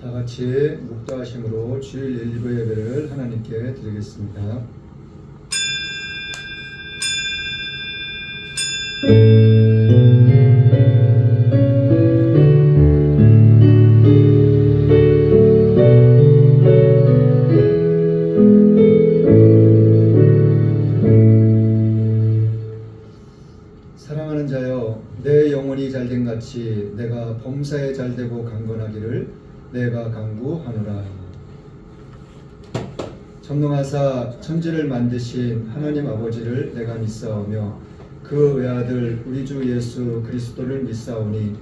다 같이 묵도하심으로 주일 1부 예배를 하나님께 드리겠습니다. 사랑하는 자여, 내 영혼이 잘된 같이 내가 범사에 잘되고 강건하기를 내가 간구하노라. 전능하사 천지를 만드신 하나님 아버지를 내가 믿사오며 그 외아들 우리 주 예수 그리스도를 믿사오니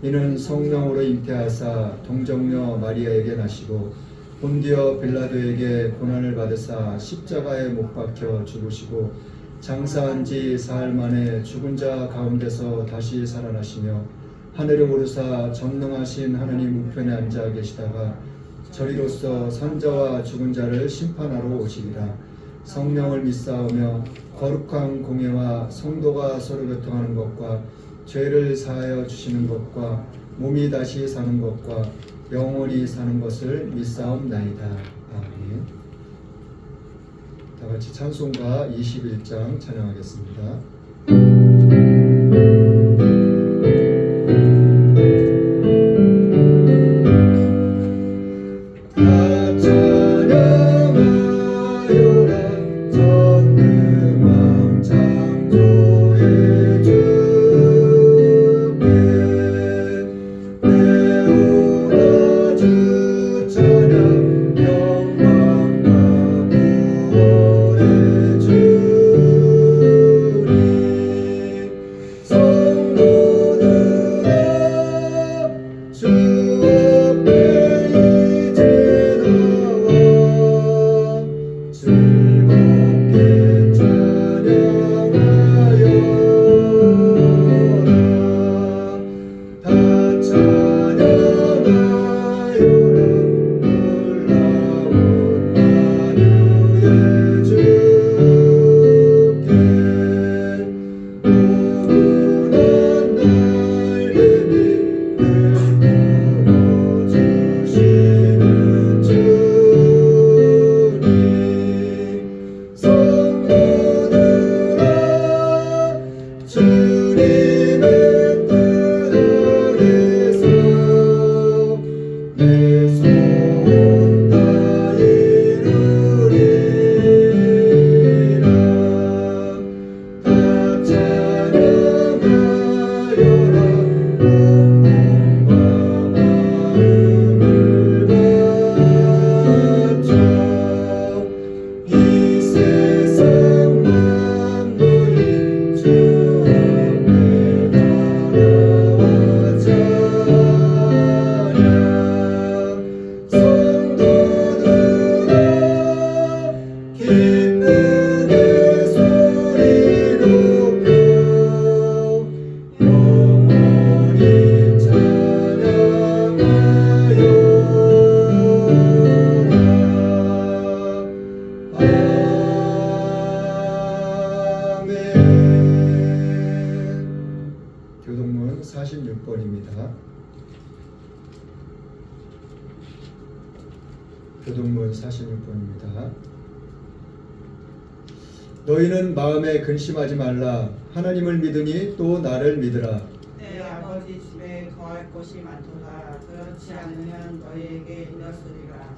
이는 성령으로 잉태하사 동정녀 마리아에게 나시고 본디어 빌라도에게 고난을 받으사 십자가에 못 박혀 죽으시고 장사한 지 사흘 만에 죽은 자 가운데서 다시 살아나시며 하늘에 오르사 전능하신 하나님 우편에 앉아 계시다가 저리로서 산자와 죽은 자를 심판하러 오시리라. 성령을 믿사오며 거룩한 공예와 성도가 서로 교통하는 것과 죄를 사하여 주시는 것과 몸이 다시 사는 것과 영원히 사는 것을 믿사옵나이다. 아멘. 다 같이 찬송가 21장 찬양하겠습니다. 교동문 46번입니다. 교동문 46번입니다. 너희는 마음에 근심하지 말라. 하나님을 믿으니 또 나를 믿으라. 내 아버지 집에 거할 곳이 많도다. 그렇지 않으면 너희에게 이르렀으리라.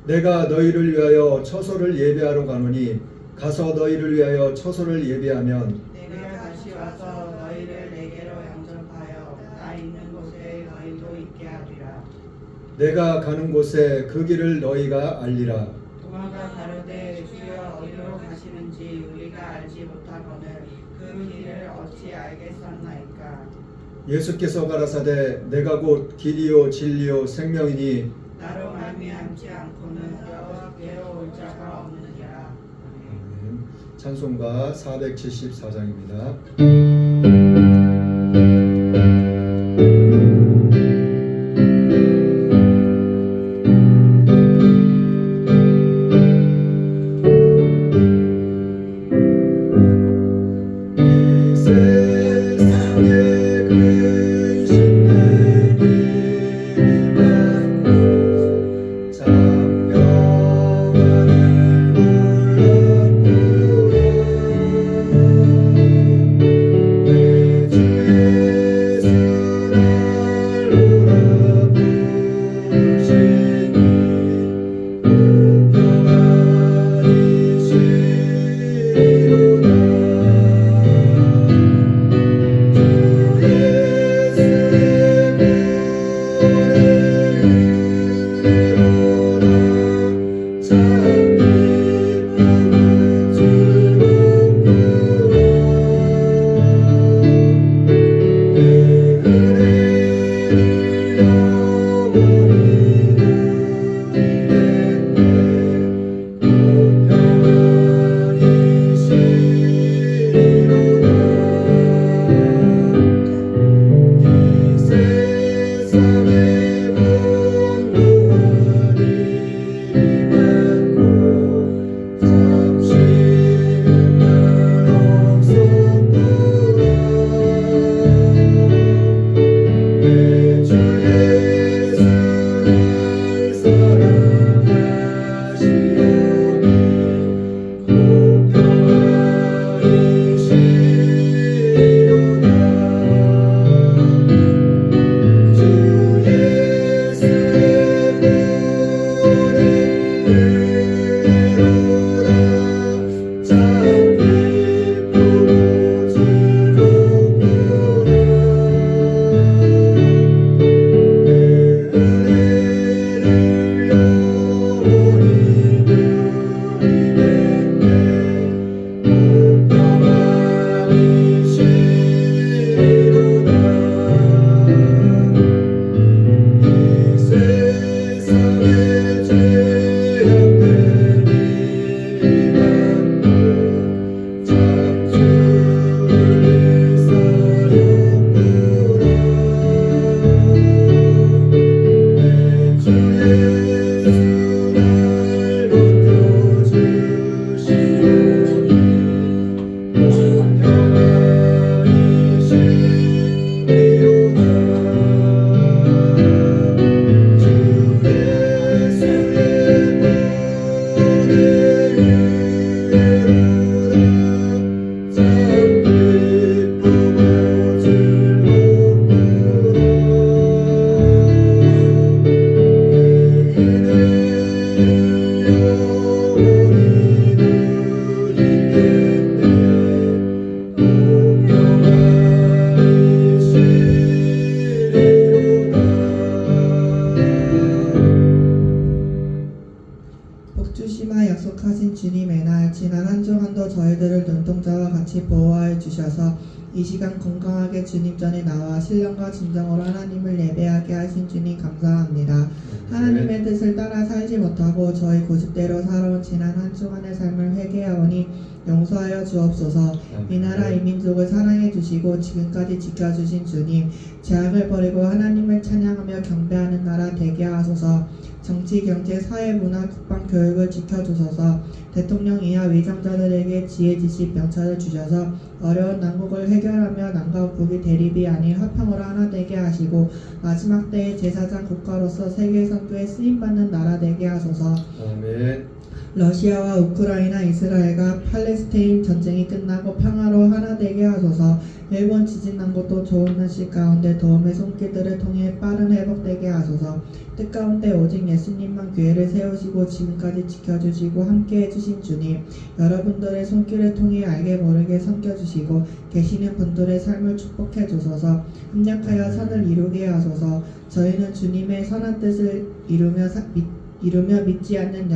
내가 너희를 위하여 처소를 예배하러 가노니 가서 너희를 위하여 처소를 예배하면 내가 다시 와서 너희를 내게로 영접하여 나 있는 곳에 너희도 있게 하리라. 내가 가는 곳에 그 길을 너희가 알리라. 도마가 가로되 주여 어디로 가시는지 우리가 알지 못하거늘 그 길을 어찌 알겠었나이까. 예수께서 가라사대 내가 곧 길이요 진리요 생명이니 나로 말미암지 않고는 여호와께로 올 자가 없느니라. 아멘. 찬송가 474장입니다. 세상에 근심되니 이 시간 건강하게 주님 전에 나와 신령과 진정으로 하나님을 예배하게 하신 주님 감사합니다. 하나님의 뜻을 따라 살지 못하고 저희 고집대로 살아온 지난 한 주간의 삶을 회개하오니 용서하여 주옵소서. 이 나라 이 민족을 사랑해 주시고 지금까지 지켜주신 주님, 죄악을 버리고 하나님을 찬양하며 경배하는 나라 되게 하소서. 정치, 경제, 사회, 문화, 국방, 교육을 지켜주소서. 대통령 이하 위정자들에게 지혜, 지식, 명철을 주셔서 어려운 난국을 해결하며 남과 북이 대립이 아닌 화평으로 하나 되게 하시고 마지막 때의 제사장 국가로서 세계 선교에 쓰임받는 나라 되게 하소서. 아멘. 러시아와 우크라이나, 이스라엘과 팔레스타인 전쟁이 끝나고 평화로 하나 되게 하소서. 일본 지진 난 곳도 좋은 날씨 가운데 도움의 손길들을 통해 빠른 회복되게 하소서. 뜻 가운데 오직 예수님만 교회를 세우시고 지금까지 지켜주시고 함께 해주신 주님, 여러분들의 손길을 통해 알게 모르게 섬겨주시고 계시는 분들의 삶을 축복해 주소서. 협력하여 선을 이루게 하소서. 저희는 주님의 선한 뜻을 이루며 믿지 않는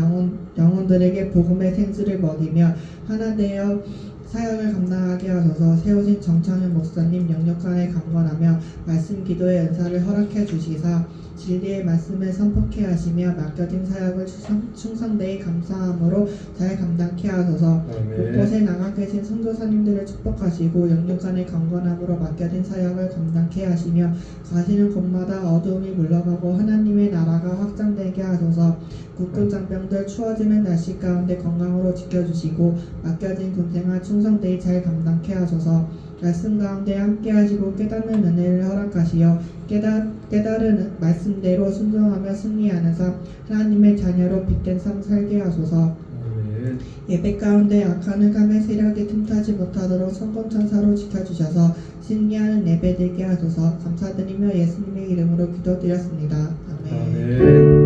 영혼들에게 복음의 생수를 먹이며 하나 되어 사역을 감당하게 하소서. 세우신 정창현 목사님 영육간에 강건하며 말씀 기도의 은사를 허락해 주시사 진리의 말씀을 선포케 하시며 맡겨진 사역을 충성되이 감사함으로 잘 감당케 하소서. 곳곳에 나가 계신 선교사님들을 축복하시고 영육간의 강건함으로 맡겨진 사역을 감당케 하시며 가시는 곳마다 어두움이 물러가고 하나님의 나라가 확장되게 하소서. 국군 장병들 추워지는 날씨 가운데 건강으로 지켜주시고 맡겨진 군생활 충성되이 잘 감당케 하소서. 말씀 가운데 함께 하시고 깨닫는 은혜를 허락하시어 깨달은 말씀대로 순종하며 승리하는 삶, 하나님의 자녀로 빛된 삶 살게 하소서. 아멘. 예배 가운데 악한 흑암의 세력이 틈타지 못하도록 성공천사로 지켜주셔서 승리하는 예배 되게 하소서. 감사드리며 예수님의 이름으로 기도드렸습니다. 아멘. 아멘.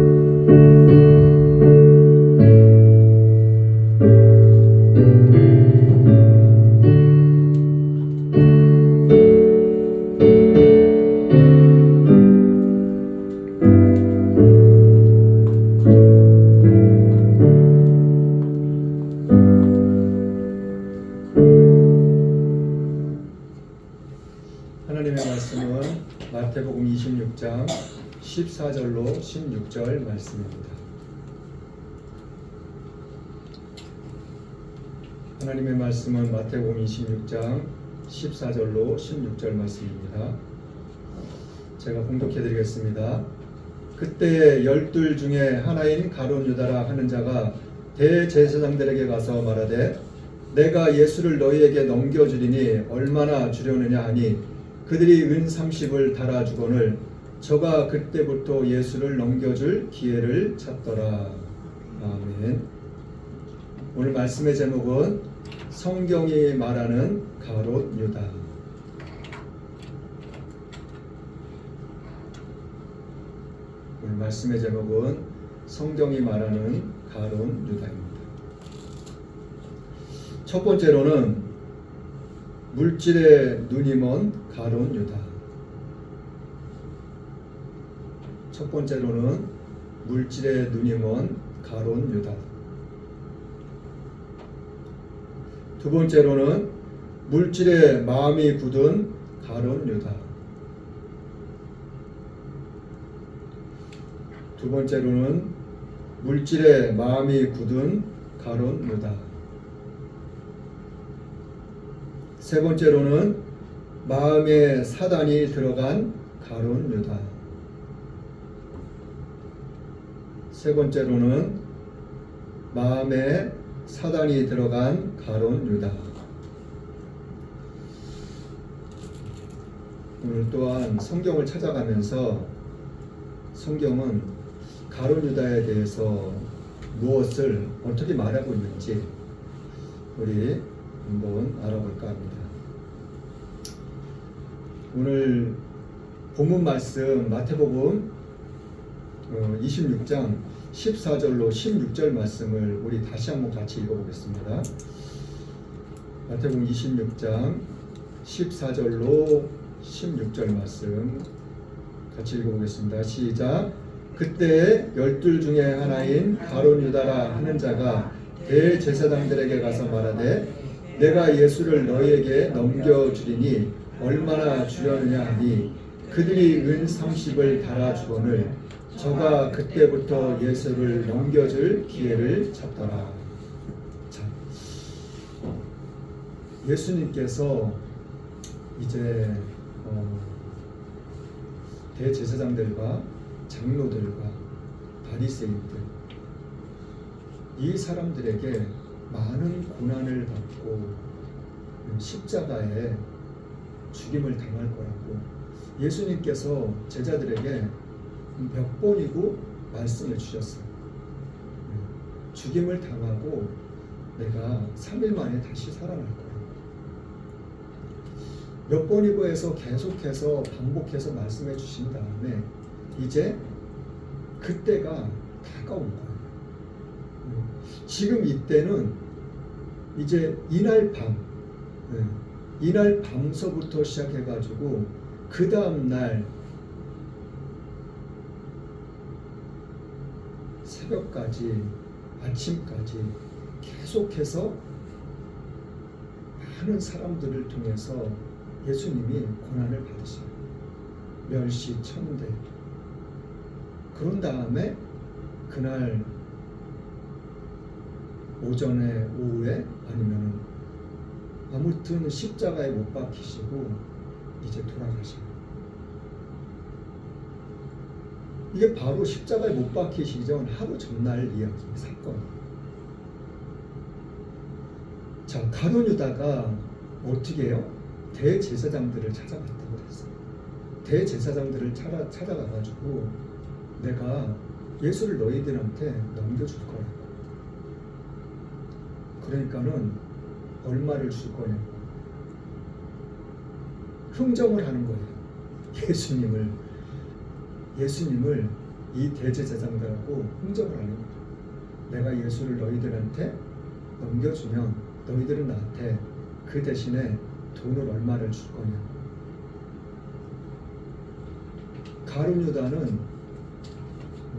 하나님의 말씀은 마태복음 26장 14절로 16절 말씀입니다. 하나님의 말씀은 마태복음 26장 14절로 16절 말씀입니다. 제가 봉독해 드리겠습니다. 그때 12 중에 하나인 가룟 유다라 하는 자가 대제사장들에게 가서 말하되 내가 예수를 너희에게 넘겨주리니 얼마나 주려느냐 하니 그들이 은 30을 달아주거늘 저가 그때부터 예수를 넘겨줄 기회를 찾더라. 아멘. 오늘 말씀의 제목은 성경이 말하는 가룟 유다. 오늘 말씀의 제목은 성경이 말하는 가룟 유다입니다. 첫 번째로는 물질에 눈이 먼 가룟 유다. 첫 번째로는 물질에 눈이 먼 가룟 유다. 두 번째로는 물질에 마음이 굳은 가룟 유다. 두 번째로는 물질에 마음이 굳은 가룟 유다. 세 번째로는 마음에 사단이 들어간 가룟 유다. 세 번째로는 마음에 사단이 들어간 가룟 유다. 오늘 또한 성경을 찾아가면서 성경은 가룟 유다에 대해서 무엇을 어떻게 말하고 있는지 우리 한번 알아볼까 합니다. 오늘 본문 말씀 마태복음 26장 14절로 16절 말씀을 우리 다시 한번 같이 읽어보겠습니다. 마태복음 26장 14절로 16절 말씀 같이 읽어보겠습니다. 시작. 그때 12 중에 하나인 가룟 유다라 하는 자가 대제사장들에게 가서 말하되 내가 예수를 너희에게 넘겨주리니 얼마나 주려느냐 하니 그들이 은 30을 달아주거늘 저가 그때부터 예수를 넘겨줄 기회를 찾더라. 자, 예수님께서 이제 대제사장들과 장로들과 바리새인들 이 사람들에게 많은 고난을 받고 십자가에 죽임을 당할 거라고 예수님께서 제자들에게 몇 번이고 말씀을 주셨어요. 죽임을 당하고 내가 3일 만에 다시 살아날 거라고. 몇 번이고 해서 계속해서 반복해서 말씀해 주신 다음에 이제 그때가 다가온 거예요. 지금 이때는 이제 이날 밤서부터 시작해가지고 그 다음날 새벽까지 아침까지 계속해서 많은 사람들을 통해서 예수님이 고난을 받으셔요. 멸시, 천대. 그런 다음에 그날 오전에 오후에 아니면 아무튼 십자가에 못 박히시고 이제 돌아가셔요. 이게 바로 십자가에 못 박히시기 전 하루 전날 이야기 사건. 자, 가룟 유다가 어떻게 해요? 대제사장들을 찾아갔다고 그랬어요. 대제사장들을 찾아가가지고 내가 예수를 너희들한테 넘겨줄 거라고. 그러니까는 얼마를 줄 거냐고 흥정을 하는 거예요. 예수님을 이 대제사장들하고 흥정을 하는 거예요. 내가 예수를 너희들한테 넘겨주면 너희들은 나한테 그 대신에 돈을 얼마를 줄 거냐고. 가룟 유다는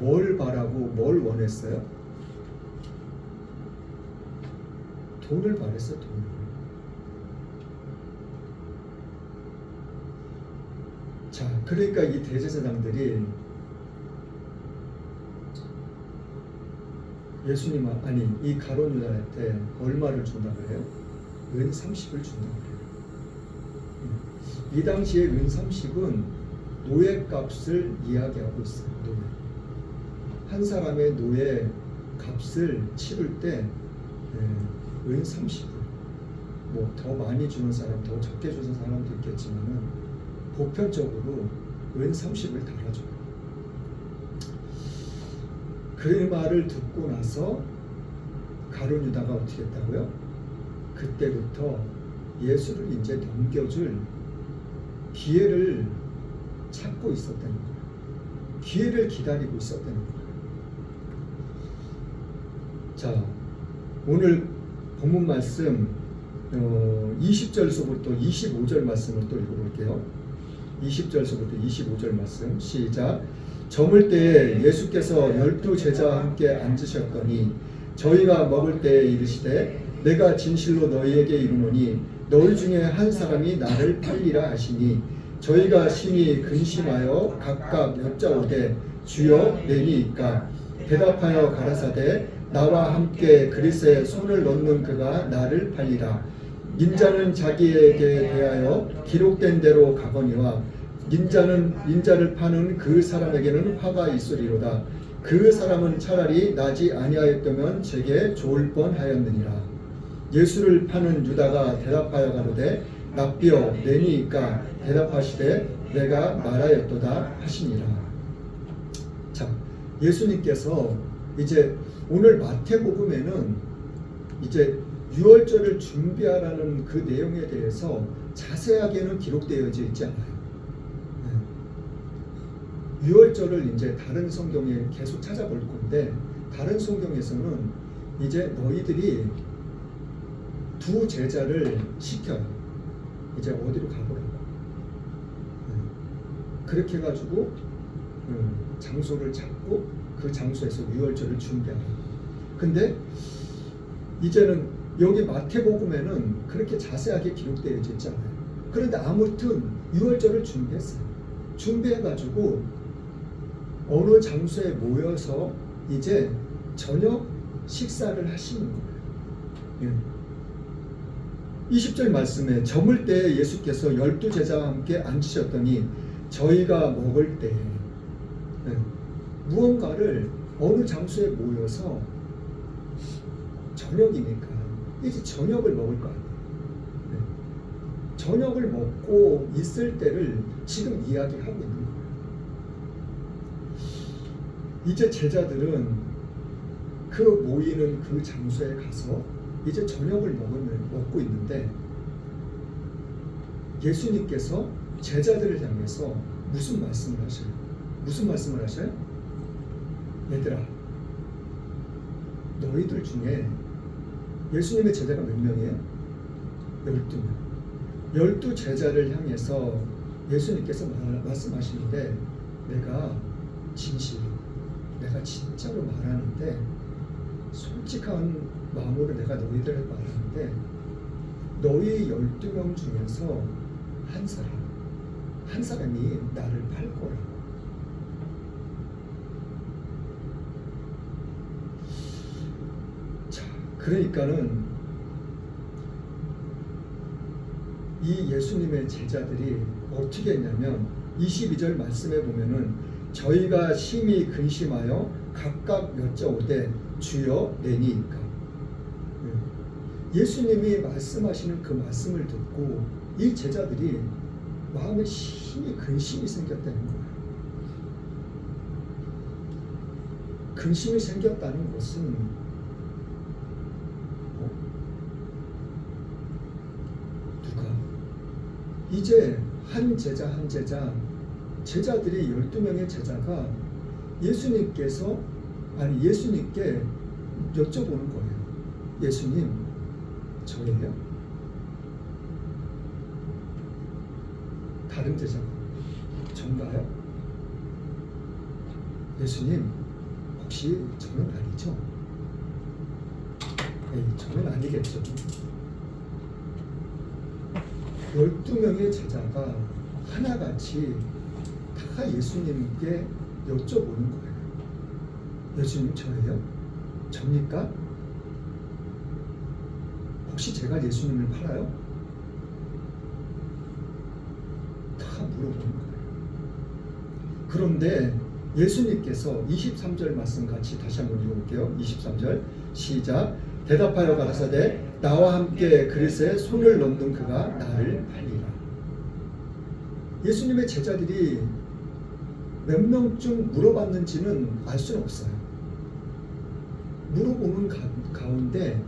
뭘 바라고 뭘 원했어요? 돈을 바랬어요. 돈을. 자, 그러니까 이 대제사장들이 예수님 아니 이 가룟 유다한테 얼마를 준다고 해요? 은 30을 준다고 해요. 이 당시에 은 30은 노예값을 이야기하고 있어요. 노예. 한 사람의 노예 값을 치를 때 은 30을 뭐 더 많이 주는 사람, 더 적게 주는 사람도 있겠지만은 보편적으로 은 30을 달아줘요. 그 말을 듣고 나서 가룟 유다가 어떻게 했다고요? 그때부터 예수를 이제 넘겨줄 기회를 찾고 있었다는 거예요. 기회를 기다리고 있었다는 거예요. 자, 오늘 본문 말씀 20절서부터 25절 말씀을 또 읽어볼게요. 20절서부터 25절 말씀 시작. 저물 때에 예수께서 12제자와 함께 앉으셨더니 저희가 먹을 때에 이르시되 내가 진실로 너희에게 이르노니 너희 중에 한 사람이 나를 팔리라 하시니 저희가 심히 근심하여 각각 여짜오되 주여 내니이까 대답하여 가라사대 나와 함께 그릇에 손을 넣는 그가 나를 팔리라. 인자는 자기에게 대하여 기록된 대로 가거니와 인자를 파는 그 사람에게는 화가 있으리로다. 그 사람은 차라리 나지 아니하였다면 제게 좋을 뻔하였느니라. 예수를 파는 유다가 대답하여 가로되 납비여 내니이까 대답하시되 내가 말하였도다 하시니라. 자, 예수님께서 이제 오늘 마태복음에는 이제 유월절을 준비하라는 그 내용에 대해서 자세하게는 기록되어 있지 않아요. 유월절을 이제 다른 성경에 계속 찾아볼 건데 다른 성경에서는 이제 너희들이 두 제자를 시켜요. 이제 어디로 가보라고. 그렇게 해가지고 장소를 잡고 그 장소에서 유월절을 준비하라. 근데 이제는 여기 마태복음에는 그렇게 자세하게 기록되어 있지 않아요. 그런데 아무튼 유월절을 준비했어요. 준비해가지고 어느 장소에 모여서 이제 저녁 식사를 하시는 거예요. 20절 말씀에 저물 때 예수께서 12제자와 함께 앉으셨더니 저희가 먹을 때 무언가를 어느 장소에 모여서 저녁이니까 이제 저녁을 먹을 거 아니에요. 저녁을 먹고 있을 때를 지금 이야기하고 있는 거예요. 이제 제자들은 그 모이는 그 장소에 가서 이제 저녁을 먹고 있는데 예수님께서 제자들을 향해서 무슨 말씀을 하셔요? 무슨 말씀을 하셔요? 얘들아, 너희들 중에 예수님의 제자가 몇 명이에요? 12명. 12제자를 향해서 예수님께서 말씀하시는데 내가 진실로 내가 진짜로 말하는데 솔직한 마음으로 내가 너희들을 말하는데 너희 12명 중에서 한 사람이 나를 팔 거라고. 자, 그러니까는 이 예수님의 제자들이 어떻게 했냐면 22절 말씀에 보면은 저희가 심히 근심하여 각각 여쭤오되 주여 내니이까. 예수님이 말씀하시는 그 말씀을 듣고 이 제자들이 마음에 심히 근심이 생겼다는 거예요. 근심이 생겼다는 것은 누가? 이제 한 제자 한 제자 제자들이 12명의 제자가 예수님께 여쭤보는 거예요. 예수님, 저예요? 다른 제자가 전가요? 예수님, 혹시 저는 아니죠? 에이, 저는 아니겠죠. 12명의 제자가 하나같이 다 예수님께 여쭤보는 거예요. 예수님, 저예요? 접니까? 혹시 제가 예수님을 팔아요? 다 물어보는 거예요. 그런데 예수님께서 23절 말씀 같이 다시 한번 읽어볼게요. 23절 시작. 대답하여 가라사대 나와 함께 그릇에 손을 넣는 그가 나를 팔리라. 예수님의 제자들이 몇 명쯤 물어봤는지는 알 수는 없어요. 물어보는 가운데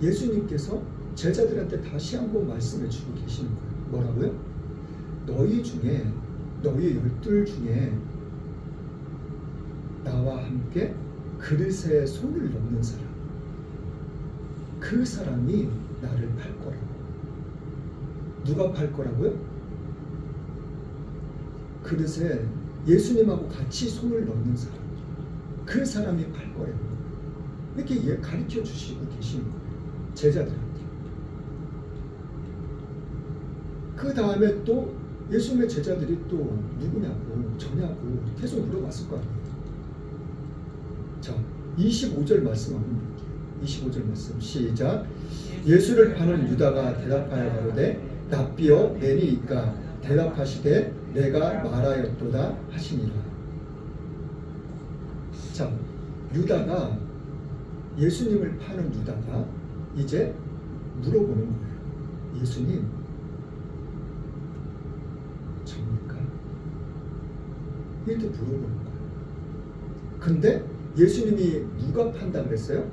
예수님께서 제자들한테 다시 한번 말씀해 주고 계시는 거예요. 뭐라고요? 너희 12 중에 나와 함께 그릇에 손을 넣는 사람, 그 사람이 나를 팔 거라고. 누가 팔 거라고요? 그릇에 예수님하고 같이 손을 넣는 사람, 그 사람이 팔 거라고. 이렇게 가르쳐 주시고 계시는 거예요. 제자들한테. 그 다음에 또 예수님의 제자들이 또 누구냐고 저냐고 계속 물어봤을 거 아니에요. 자, 25절 말씀 한번 볼게요. 25절 말씀 시작. 예수를 파는 유다가 대답하여 가로되 납비어 내니이까 대답하시되 내가 말하였도다 하시니라. 자, 유다가 예수님을 파는 유다가 이제 물어보는 거예요. 예수님, 접니까? 이렇게 물어보는 거예요. 근데 예수님이 누가 판다 그랬어요?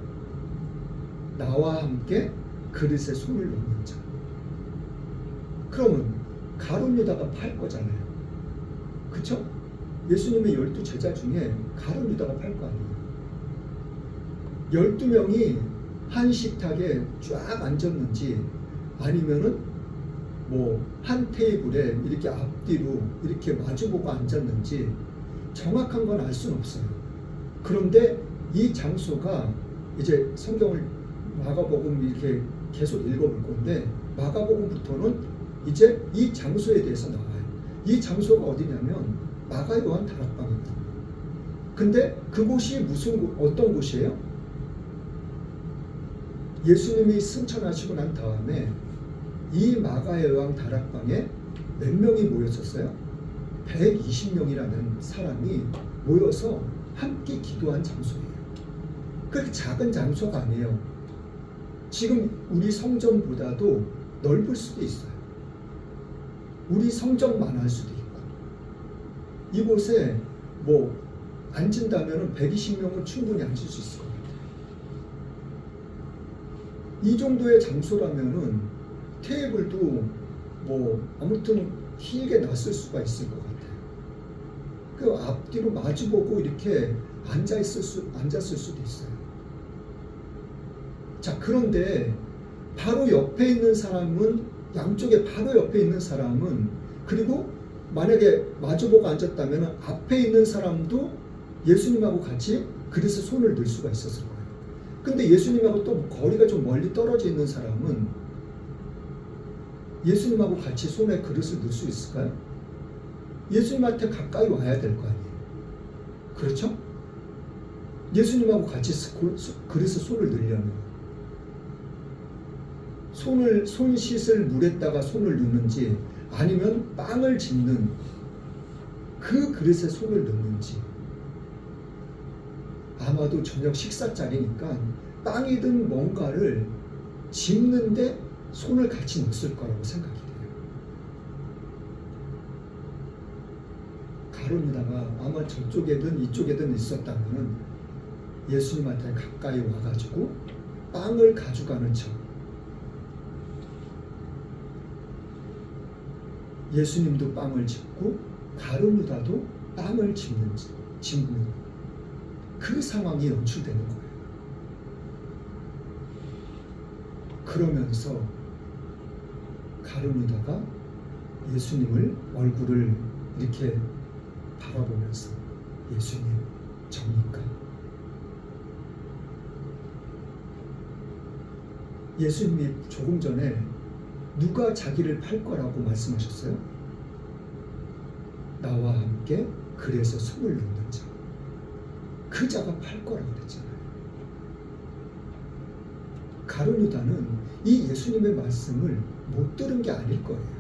나와 함께 그릇에 손을 넣는 자. 그러면 가룟 유다가 팔 거잖아요. 그쵸? 예수님의 12 제자 중에 가룟 유다가 팔 거 아니에요. 12명이 한 식탁에 쫙 앉았는지 아니면은 뭐 한 테이블에 이렇게 앞뒤로 이렇게 마주보고 앉았는지 정확한 건 알 수는 없어요. 그런데 이 장소가 이제 성경을 마가복음 이렇게 계속 읽어볼 건데 마가복음부터는 이제 이 장소에 대해서 나와요. 이 장소가 어디냐면 마가 요한 다락방입니다. 근데 그곳이 어떤 곳이에요? 예수님이 승천하시고 난 다음에 이 마가 요한 다락방에 몇 명이 모였었어요? 120명이라는 사람이 모여서 함께 기도한 장소예요. 그렇게 작은 장소가 아니에요. 지금 우리 성전보다도 넓을 수도 있어요. 우리 성전만 할 수도 있고. 이곳에 뭐 앉은다면 120명은 충분히 앉을 수 있을 것 같아요. 이 정도의 장소라면은 테이블도 뭐 아무튼 길게 놨을 수가 있을 것 같아요. 그 앞뒤로 마주보고 이렇게 앉았을 수도 있어요. 자, 그런데 바로 옆에 있는 사람은, 양쪽에 바로 옆에 있는 사람은, 그리고 만약에 마주보고 앉았다면 앞에 있는 사람도 예수님하고 같이 그릇에 손을 넣을 수가 있었을 거예요. 근데 예수님하고 또 거리가 좀 멀리 떨어져 있는 사람은 예수님하고 같이 손에 그릇을 넣을 수 있을까요? 예수님한테 가까이 와야 될 거 아니에요. 그렇죠? 예수님하고 같이 그릇에 손을 넣으려면 손 씻을 물에다가 손을 넣는지 아니면 빵을 집는 그 그릇에 손을 넣는지, 아마도 저녁 식사 자리니까 빵이든 뭔가를 집는데 손을 같이 넣었을 거라고 생각이 돼요. 가룟유다가 아마 저쪽에든 이쪽에든 있었다면 예수님한테 가까이 와가지고 빵을 가져가는 척, 예수님도 빵을 집고 가룟유다도 빵을 집는 그 상황이 연출되는 거예요. 그러면서 가룟유다가 예수님을 얼굴을 이렇게 바라보면서 예수님 접니까? 예수님이 조금 전에 누가 자기를 팔 거라고 말씀하셨어요? 나와 함께 그래서 손을 넣는 자, 그 자가 팔 거라고 그랬잖아요. 가룟유다는 이 예수님의 말씀을 못 들은 게 아닐 거예요.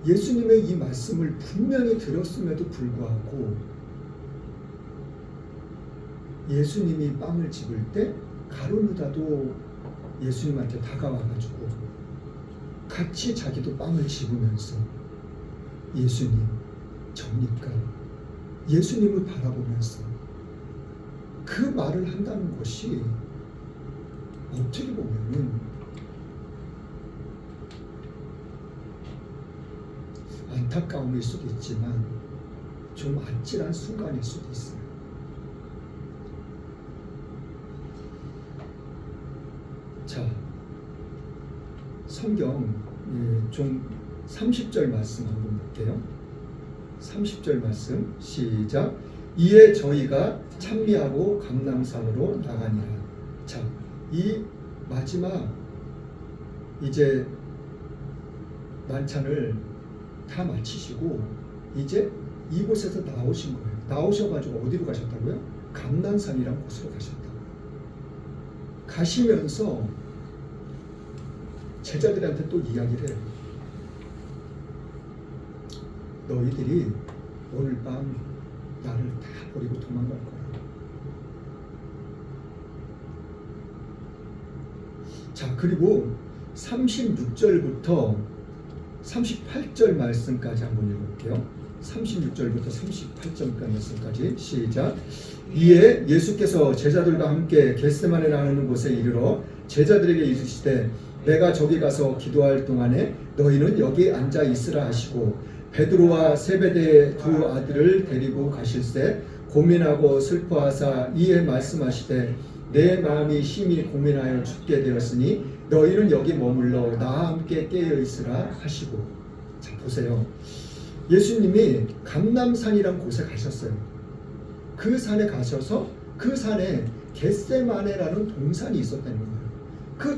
예수님의 이 말씀을 분명히 들었음에도 불구하고 예수님이 빵을 집을 때 가룟유다도 예수님한테 다가와가지고 같이 자기도 빵을 집으면서 예수님 접니까? 예수님을 바라보면서 그 말을 한다는 것이 어떻게 보면은 안타까움일 수도 있지만 좀 아찔한 순간일 수도 있어요. 자, 성경 좀 30절 말씀 한번 볼게요. 30절 말씀 시작. 이에 저희가 찬미하고 감람산으로 나가니라. 자, 이 마지막 이제 만찬을 다 마치시고 이제 이곳에서 나오신 거예요. 나오셔가지고 어디로 가셨다고요? 감람산이라는 곳으로 가셨다고요. 가시면서 제자들한테 또 이야기를 해요. 너희들이 오늘 밤 나를 다 버리고 도망갈 거야. 자, 그리고 36절부터 38절 말씀까지 한번 읽어볼게요. 36절부터 38절 말씀까지 시작. 이에 예수께서 제자들과 함께 겟세마네 라는 곳에 이르러 제자들에게 이르시되 내가 저기 가서 기도할 동안에 너희는 여기 앉아 있으라 하시고 베드로와 세베대의 두 아들을 데리고 가실새 고민하고 슬퍼하사 이에 말씀하시되 내 마음이 심히 고민하여 죽게 되었으니 너희는 여기 머물러 나와 함께 깨어 있으라 하시고. 자, 보세요. 예수님이 감람산이란 곳에 가셨어요. 그 산에 가셔서 그 산에 겟세마네라는 동산이 있었다는 거예요. 그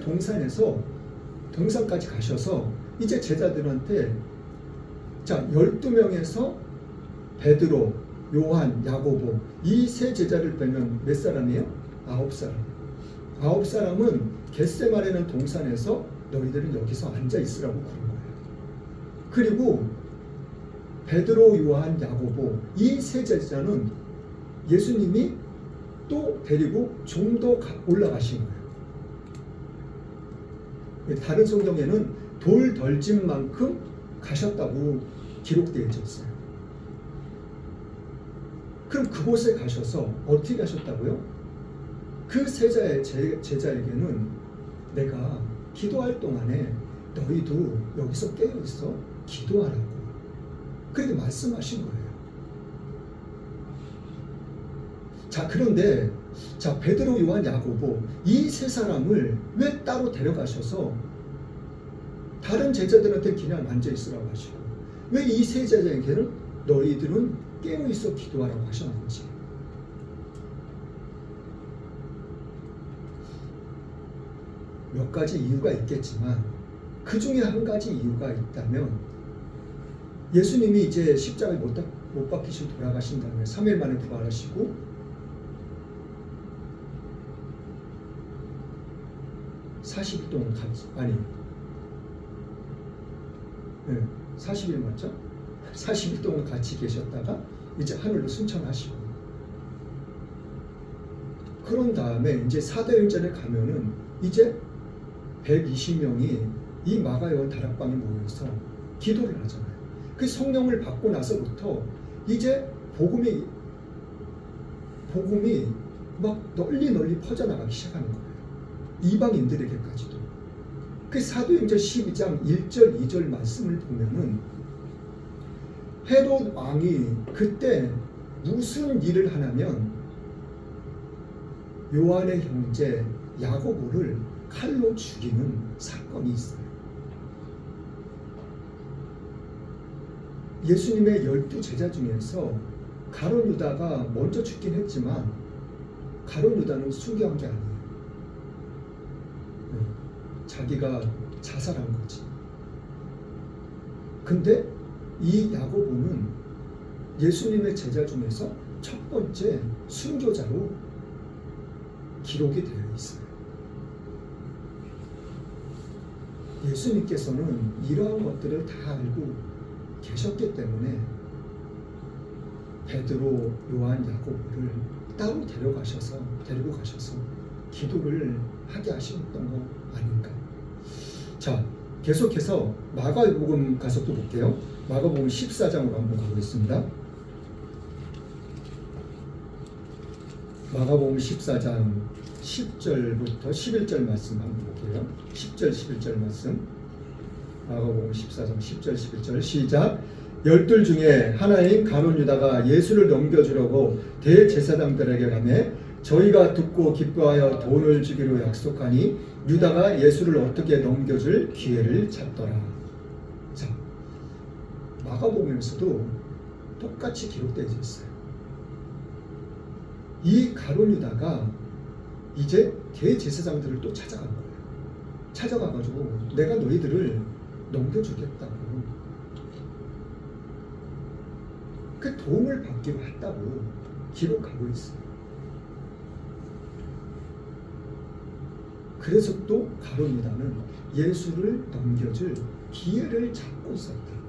동산까지 가셔서 이제 제자들한테 자 12명에서 베드로, 요한, 야고보 이 세 제자를 빼면 몇 사람이에요? 9사람. 9사람은 겟세마네라는 동산에서 너희들은 여기서 앉아 있으라고 그런 거예요. 그리고 베드로, 요한, 야고보 이 세 제자는 예수님이 또 데리고 좀 더 올라가신 거예요. 다른 성경에는 돌 덜진 만큼 가셨다고 기록되어 있어요. 그럼 그곳에 가셔서 어떻게 가셨다고요? 그 제자에게는 내가 기도할 동안에 너희도 여기서 깨어있어 기도하라고 그렇게 말씀하신 거예요. 자, 그런데 자 베드로, 요한, 야고보 이 세 사람을 왜 따로 데려가셔서 다른 제자들한테 그냥 앉아있으라고 하시고 왜 이 세 제자에게는 너희들은 깨어있어 기도하라고 하셨는지. 몇 가지 이유가 있겠지만 그 중에 한 가지 이유가 있다면 예수님이 이제 십자가에 못 박히시고 돌아가신 다음에 3일 만에 부활하시고 40일 동안 같이 40일 맞죠? 40일 동안 같이 계셨다가 이제 하늘로 승천하시고 그런 다음에 이제 사도행전에 가면은 이제 120명이 이 마가요 다락방에 모여서 기도를 하잖아요. 그 성령을 받고 나서부터 이제 복음이 막 널리 퍼져나가기 시작하는 거예요. 이방인들에게까지도. 그 사도행전 12장 1절 2절 말씀을 보면은 헤롯 왕이 그때 무슨 일을 하냐면 요한의 형제 야고보를 칼로 죽이는 사건이 있어요. 예수님의 12제자 중에서 가룟 유다가 먼저 죽긴 했지만 가룟 유다는 순교한 게 아니에요. 자기가 자살한 거지. 근데 이 야고보는 예수님의 제자 중에서 첫 번째 순교자로 기록이 되어 있어요. 예수님께서는 이러한 것들을 다 알고 계셨기 때문에 베드로, 요한, 야고보를 따로 데리고 가셔서 기도를 하게 하셨던 거 아닌가. 자, 계속해서 마가복음 가서 또 볼게요. 마가복음 14장으로 한번 가보겠습니다. 마가복음 14장 10절부터 11절 말씀 한번 볼게요. 10절 11절 말씀. 마가복음 14장 10절 11절 시작. 12 중에 하나인 가룟 유다가 예수를 넘겨주려고 대제사장들에게 가매 저희가 듣고 기뻐하여 돈을 주기로 약속하니 유다가 예수를 어떻게 넘겨줄 기회를 찾더라. 자, 마가복음에서도 똑같이 기록되어 있어요. 이 가룟 유다가 이제 대제사장들을 또 찾아간 거예요. 찾아가가지고 내가 너희들을 넘겨주겠다고 그 도움을 받기로 했다고 기록하고 있어요. 그래서 또 가룟 유다는 예수를 넘겨줄 기회를 잡고 있었다고.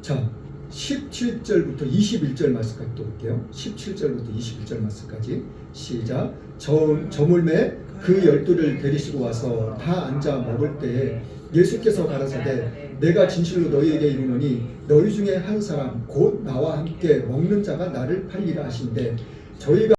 자, 17절부터 21절 말씀까지 또 볼게요. 17절부터 21절 말씀까지 시작. 저물매 그 12를 데리시고 와서 다 앉아 먹을 때에 예수께서 가라사대 내가 진실로 너희에게 이르노니 너희 중에 한 사람 곧 나와 함께 먹는 자가 나를 팔리라 하신대 저희가